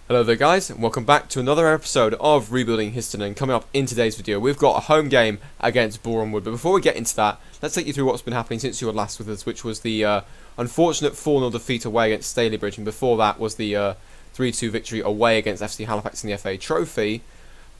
Hello there guys, and welcome back to another episode of Rebuilding Histon. And coming up in today's video, we've got a home game against Boreham. But before we get into that, let's take you through what's been happening since you were last with us, which was the unfortunate 4-0 defeat away against Stalybridge, and before that was the 3-2 victory away against FC Halifax in the FA Trophy.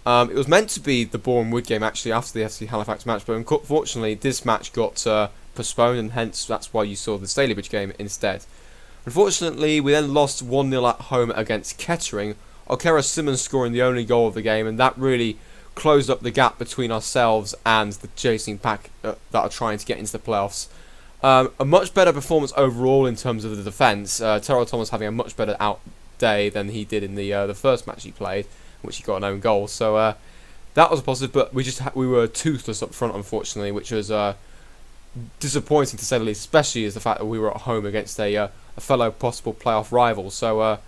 It was meant to be the Boreham Wood game actually after the FC Halifax match, but unfortunately this match got postponed, and hence that's why you saw the Stalybridge game instead. Unfortunately, we then lost 1-0 at home against Kettering, Okera Simmons scoring the only goal of the game, and that really closed up the gap between ourselves and the chasing pack that are trying to get into the playoffs. A much better performance overall in terms of the defence. Terrell Thomas having a much better out day than he did in the first match he played, in which he got an own goal. So that was a positive, but we were toothless up front, unfortunately, which was disappointing to say the least, especially as the fact that we were at home against a fellow possible playoff rival. So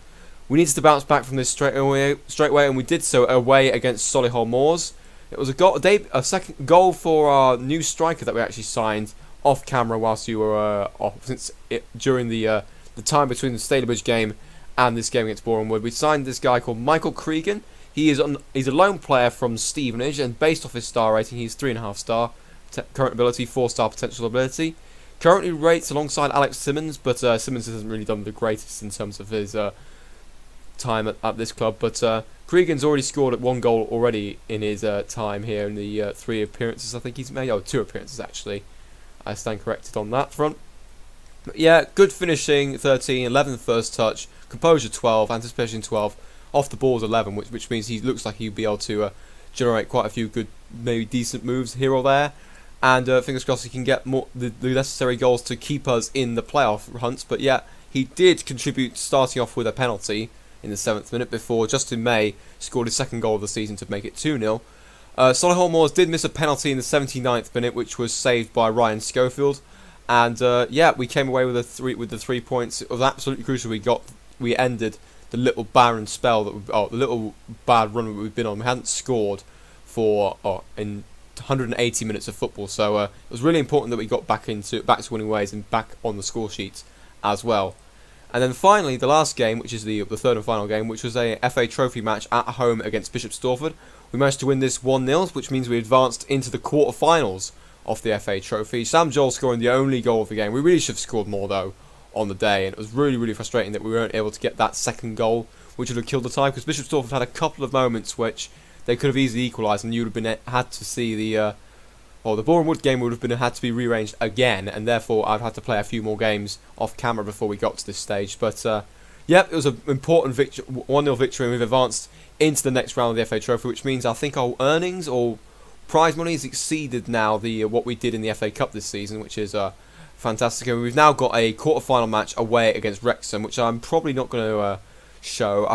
we needed to bounce back from this straight away, and we did so away against Solihull Moors. It was a second goal for our new striker that we actually signed off camera whilst you were off, during the time between the Stalybridge game and this game against Boreham Wood. We signed this guy called Michael Cregan. He's a lone player from Stevenage, and based off his star rating, he's 3.5 star. Current ability, 4-star potential ability. Currently rates alongside Alex Simmons, but Simmons hasn't really done the greatest in terms of his time at this club. But Cregan's already scored 1 goal already in his time here in the 3 appearances I think he's made. Oh, 2 appearances actually. I stand corrected on that front. But yeah, good finishing, 13, 11 first touch, composure 12, anticipation 12, off the ball is 11, which means he looks like he'll be able to generate quite a few good, maybe decent moves here or there. And fingers crossed he can get the necessary goals to keep us in the playoff hunts. But yeah, he did contribute, starting off with a penalty in the 7th minute before Justin May scored his second goal of the season to make it 2-0. Solihull Moors did miss a penalty in the 79th minute, which was saved by Ryan Schofield. And yeah, we came away with the 3 points. It was absolutely crucial. We ended the little barren spell the little bad run that we've been on. We hadn't scored for in 180 minutes of football, so it was really important that we got back to winning ways and back on the score sheets as well. And then finally, the last game, which is the third and final game, which was a FA Trophy match at home against Bishop Stortford. We managed to win this 1-0, which means we advanced into the quarter-finals of the FA Trophy. Sam Joel scoring the only goal of the game. We really should have scored more though on the day, and it was really, really frustrating that we weren't able to get that second goal, which would have killed the tie, because Bishop Stortford had a couple of moments which they could have easily equalised, and you would have had to see the Boreham Wood game would have had to be rearranged again, and therefore I've had to play a few more games off camera before we got to this stage. But yep, it was an important 1-0 victory, and we've advanced into the next round of the FA Trophy, which means I think our earnings or prize money has exceeded now what we did in the FA Cup this season, which is fantastic. And we've now got a quarter-final match away against Wrexham, which I'm probably not going to show.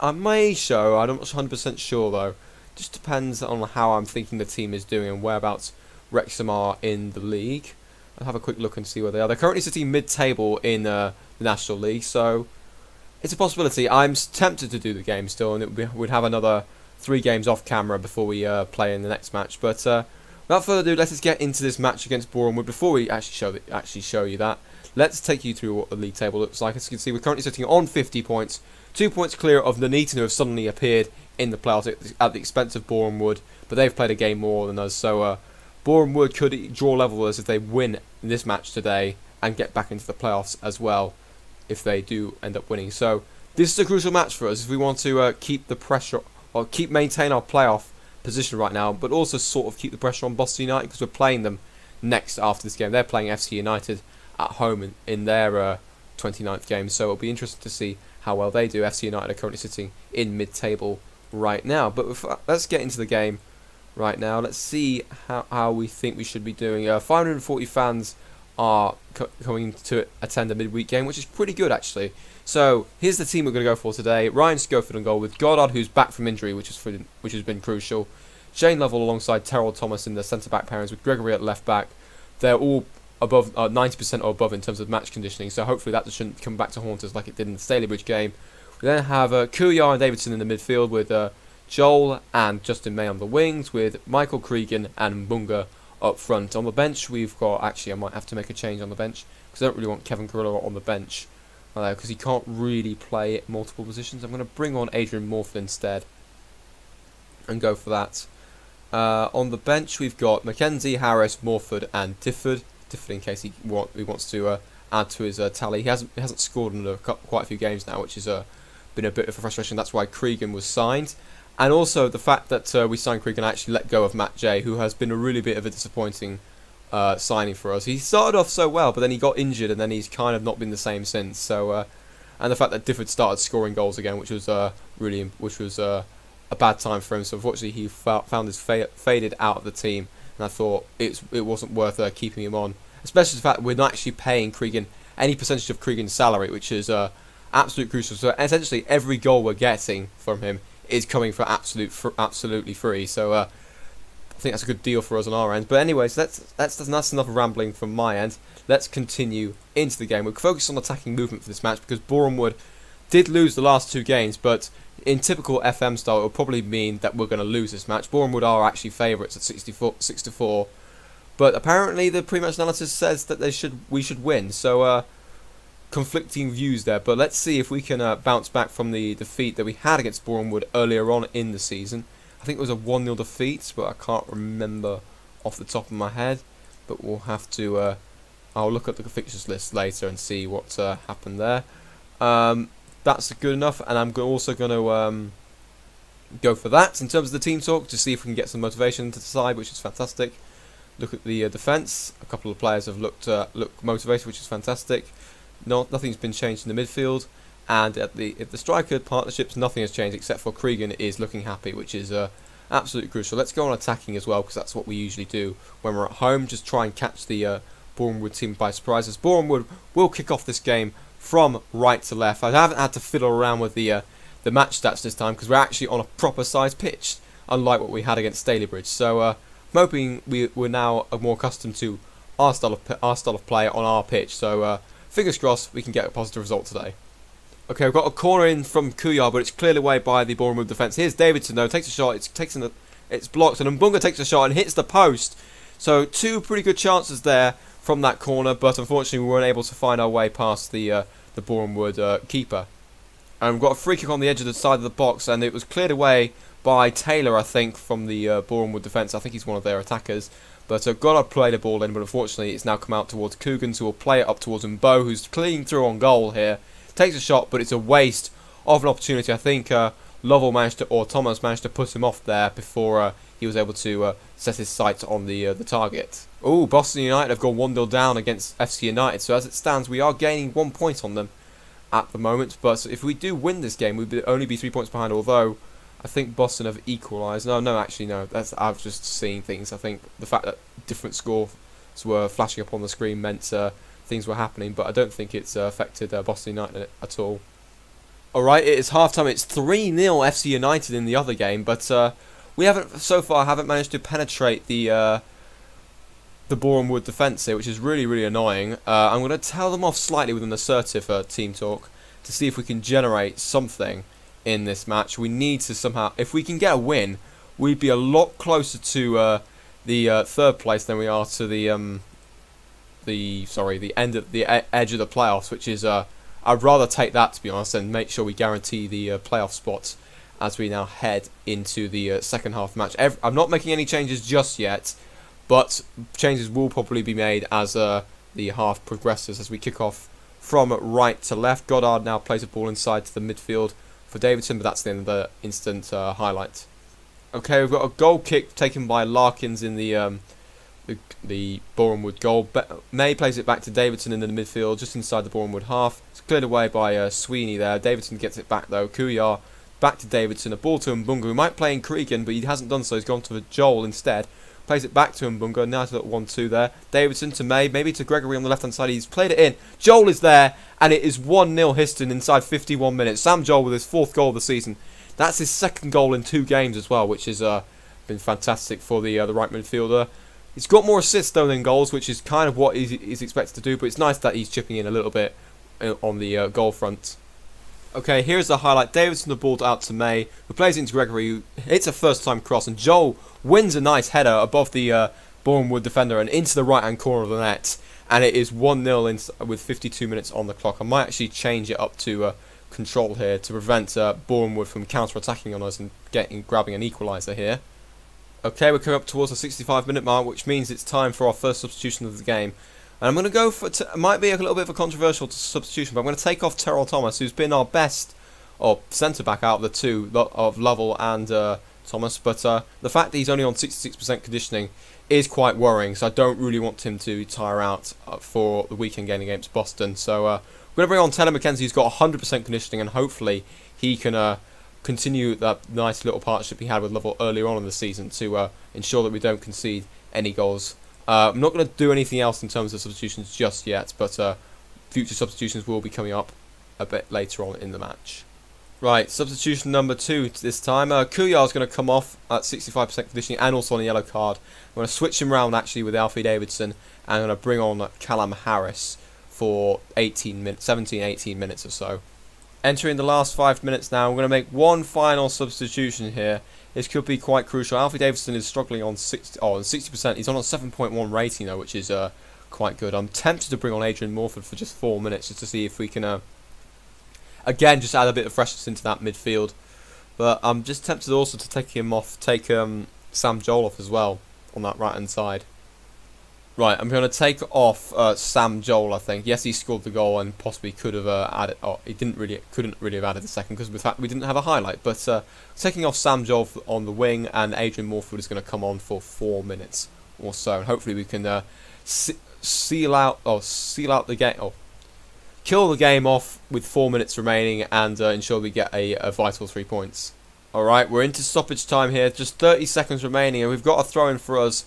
I may show. I'm not 100% sure though. Just depends on how I'm thinking the team is doing and whereabouts Wrexham are in the league. I'll have a quick look and see where they are. They're currently sitting mid-table in the National League, so it's a possibility. I'm tempted to do the game still, and we'd have another 3 games off camera before we play in the next match. But without further ado, let's get into this match against Boreham Wood. Before we actually show you that, let's take you through what the league table looks like. As you can see, we're currently sitting on 50 points, 2 points clear of Nuneaton, who have suddenly appeared in the playoffs at the expense of Boreham Wood, but they've played a game more than us, so Boreham Wood could draw level with us if they win this match today and get back into the playoffs as well if they do end up winning. So this is a crucial match for us if we want to keep the pressure, or maintain our playoff position right now, but also sort of keep the pressure on Boston United, because we're playing them next after this game. They're playing FC United at home in their 29th game, so it'll be interesting to see how well they do. FC United are currently sitting in mid-table right now, but let's get into the game right now. Let's see how we think we should be doing. 540 fans are coming to attend a midweek game, which is pretty good actually. So here's the team we're going to go for today. Ryan Schofield on goal, with Goddard, who's back from injury, which has been crucial. Shane Lovell alongside Terrell Thomas in the centre-back pairings, with Gregory at left-back. They're all above 90% or above in terms of match conditioning, so hopefully that shouldn't come back to haunt us like it did in the Stalybridge game. We then have Kuyar and Davidson in the midfield, with Joel and Justin May on the wings, with Michael Cregan and Munga up front. On the bench, we've got... Actually, I might have to make a change on the bench, because I don't really want Kevin Carrillo on the bench because he can't really play multiple positions. I'm going to bring on Adrian Morphin instead and go for that. On the bench, we've got Mackenzie, Harris, Morford, and Difford. Difford, in case he wants to add to his tally. He hasn't scored in quite a few games now, which has been a bit of a frustration. That's why Cregan was signed, and also the fact that we signed Cregan and actually let go of Matt J, who has been a really bit of a disappointing signing for us. He started off so well, but then he got injured, and then he's kind of not been the same since. So, and the fact that Difford started scoring goals again, which was a bad time for him. So unfortunately, he found his faded out of the team, and I thought it wasn't worth keeping him on, especially the fact that we're not actually paying Cregan any percentage of Cregan's salary, which is absolutely crucial. So essentially, every goal we're getting from him is coming for absolutely free. So I think that's a good deal for us on our end. But anyways, that's enough rambling from my end. Let's continue into the game. We'll focus on attacking movement for this match because Boreham Wood did lose the last 2 games, but in typical FM style, it will probably mean that we're going to lose this match. Boreham Wood are actually favourites at 6-4, but apparently the pre-match analysis says that we should win. So conflicting views there, but let's see if we can bounce back from the defeat that we had against Boreham Wood earlier on in the season. I think it was a 1-0 defeat, but I can't remember off the top of my head. But we'll have to. I'll look at the fixtures list later and see what happened there. That's good enough, and I'm also going to go for that in terms of the team talk to see if we can get some motivation to the side, which is fantastic. Look at the defence. A couple of players have looked motivated, which is fantastic. Nothing's been changed in the midfield, and at the striker partnerships, nothing has changed except for Cregan is looking happy, which is absolutely crucial. Let's go on attacking as well, because that's what we usually do when we're at home. Just try and catch the Boreham Wood team by surprise. As Boreham Wood will kick off this game from right to left. I haven't had to fiddle around with the match stats this time because we're actually on a proper sized pitch, unlike what we had against Stalybridge. So I'm hoping we're now more accustomed to our style of play on our pitch. So fingers crossed we can get a positive result today. Okay, we've got a corner in from Kuyar, but it's cleared away by the Boreham Wood defence. Here's Davidson though, takes a shot. It's blocked, and Mbunga takes a shot and hits the post. So 2 pretty good chances there from that corner, but unfortunately we weren't able to find our way past the Boreham Wood keeper. And we've got a free kick on the edge of the side of the box, and it was cleared away by Taylor, I think, from the Boreham Wood defence. I think he's one of their attackers. But Goddard played the ball in, but unfortunately it's now come out towards Coogan, who will play it up towards Mbo, who's clean through on goal here. Takes a shot, but it's a waste of an opportunity. I think Thomas managed to put him off there before he was able to set his sights on the target. Oh, Boston United have gone 1-0 down against FC United. So as it stands, we are gaining 1 point on them at the moment. But if we do win this game, we'd only be 3 points behind. Although I think Boston have equalised. No, actually no. I've just seen things. I think the fact that different scores were flashing up on the screen meant things were happening. But I don't think it's affected Boston United at all. Alright, it is half-time. It's 3-0 FC United in the other game, but we so far haven't managed to penetrate the Boreham Wood defence here, which is really annoying. I'm going to tell them off slightly with an assertive team talk to see if we can generate something in this match. We need to somehow, if we can get a win, we'd be a lot closer to the 3rd place than we are to the edge of the playoffs, which is I'd rather take that, to be honest, and make sure we guarantee the playoff spots as we now head into the second half match. I'm not making any changes just yet, but changes will probably be made as the half progresses, as we kick off from right to left. Goddard now plays the ball inside to the midfield for Davidson, but that's the end of the instant highlight. Okay, we've got a goal kick taken by Larkins in the Boreham Wood goal. May plays it back to Davidson in the midfield, just inside the Boreham Wood half. It's cleared away by Sweeney there. Davidson gets it back though. Kuyar back to Davidson. A ball to Mbunga, who might play in Cregan, but he hasn't done so. He's gone to Joel instead. Plays it back to Mbunga. Nice little 1-2 there. Davidson to May, maybe to Gregory on the left-hand side. He's played it in. Joel is there, and it is 1-0 Histon inside 51 minutes. Sam Joel with his 4th goal of the season. That's his 2nd goal in 2 games as well, which has been fantastic for the right midfielder. He's got more assists though than goals, which is kind of what he's expected to do, but it's nice that he's chipping in a little bit on the goal front. Okay, here's the highlight. Davidson the ball out to May, who plays it into Gregory, who hits a first-time cross, and Joel wins a nice header above the Boreham Wood defender and into the right-hand corner of the net. and it is 1-0 with 52 minutes on the clock. I might actually change it up to control here to prevent Boreham from counter-attacking on us and grabbing an equaliser here. Okay, we're coming up towards the 65-minute mark, which means it's time for our first substitution of the game. And I'm going to go for, it might be a little bit of a controversial substitution, but I'm going to take off Terrell Thomas, who's been our best centre-back out of the two, of Lovell and Thomas. But the fact that he's only on 66% conditioning is quite worrying, so I don't really want him to tire out for the weekend game against Boston. So we're going to bring on Taylor McKenzie, who's got 100% conditioning, and hopefully he can continue that nice little partnership he had with Lovell earlier on in the season to ensure that we don't concede any goals. I'm not going to do anything else in terms of substitutions just yet, but future substitutions will be coming up a bit later on in the match. Right, substitution number 2 this time. Kuyar's going to come off at 65% conditioning and also on a yellow card. I'm going to switch him around actually with Alfie Davidson, and I'm going to bring on Callum Harris for 17-18 minutes or so. Entering the last 5 minutes now, we're going to make one final substitution here. This could be quite crucial. Alfie Davidson is struggling on 60%. He's on a 7.1 rating though, which is quite good. I'm tempted to bring on Adrian Morford for just 4 minutes just to see if we can, again, just add a bit of freshness into that midfield. But I'm just tempted also to take him off, take Sam Joel off as well on that right hand side. Right, I'm going to take off Sam Joel, I think. Yes, he scored the goal and possibly could have added... Oh, he couldn't really have added the second because of the fact we didn't have a highlight. But taking off Sam Joel on the wing, and Adrian Morford is going to come on for 4 minutes or so. And hopefully we can seal out the game... kill the game off with 4 minutes remaining and ensure we get a vital 3 points. Alright, we're into stoppage time here. Just 30 seconds remaining, and we've got a throw-in for us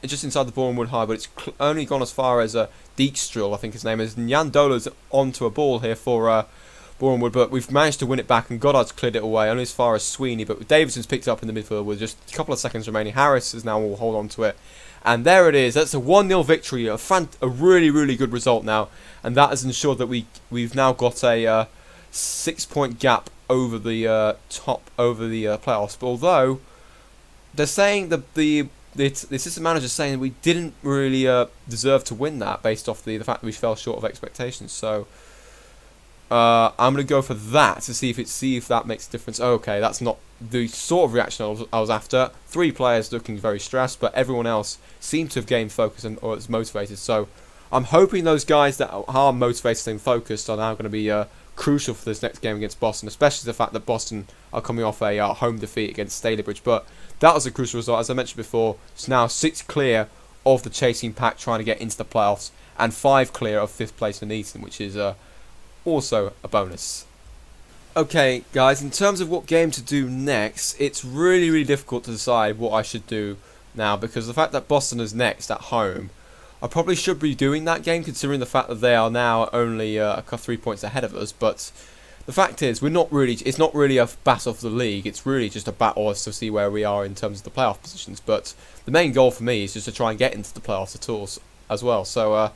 just inside the Boreham Wood High, but it's only gone as far as Dijkström, I think his name is. Jan Dola's onto a ball here for Boreham Wood, but we've managed to win it back, and Goddard's cleared it away, only as far as Sweeney, but Davidson's picked it up in the midfield with just a couple of seconds remaining. Harris is now will hold on to it, and there it is. That's a 1-0 victory, a really, really good result now, and that has ensured that we've now got a 6-point gap over the playoffs. But although they're saying that the assistant manager is saying that we didn't really deserve to win that based off the fact that we fell short of expectations. So I'm going to go for that to see if that makes a difference. Okay, that's not the sort of reaction I was after. 3 players looking very stressed, but everyone else seemed to have gained focus or is motivated. So I'm hoping those guys that are motivated and focused are now going to be crucial for this next game against Boston, especially the fact that Boston are coming off a home defeat against Stalybridge. But that was a crucial result, as I mentioned before. It's now 6 clear of the chasing pack trying to get into the playoffs, and 5 clear of 5th place in Eton, which is also a bonus. Okay, guys, in terms of what game to do next, it's really, really difficult to decide what I should do now, because the fact that Boston is next at home, I probably should be doing that game, considering the fact that they are now only 3 points ahead of us. But the fact is, it's not really a battle for the league. It's really just a battle to see where we are in terms of the playoff positions. But the main goal for me is just to try and get into the playoffs at all as well. So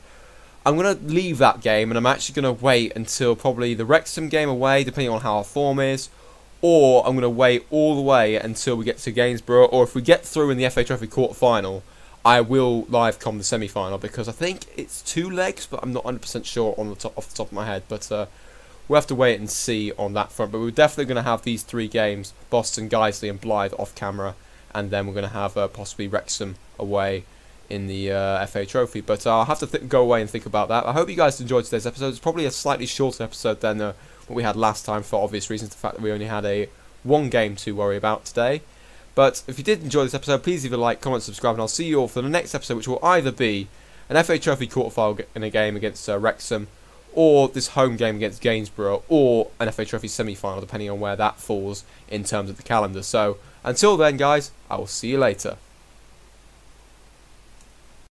I'm going to leave that game, and I'm actually going to wait until probably the Wrexham game away, depending on how our form is. Or I'm going to wait all the way until we get to Gainsborough. Or if we get through in the FA Trophy quarter-final, I will live com the semi-final, because I think it's 2 legs, but I'm not 100% sure off the top of my head. But we'll have to wait and see on that front. But we're definitely going to have these 3 games: Boston, Guiseley, and Blythe off camera, and then we're going to have possibly Wrexham away in the FA Trophy. But I'll have to go away and think about that. I hope you guys enjoyed today's episode. It's probably a slightly shorter episode than what we had last time, for obvious reasons. The fact that we only had one game to worry about today. But if you did enjoy this episode, please leave a like, comment, subscribe, and I'll see you all for the next episode, which will either be an FA Trophy quarterfinal in a game against Wrexham, or this home game against Gainsborough, or an FA Trophy semi-final, depending on where that falls in terms of the calendar. So until then, guys, I will see you later.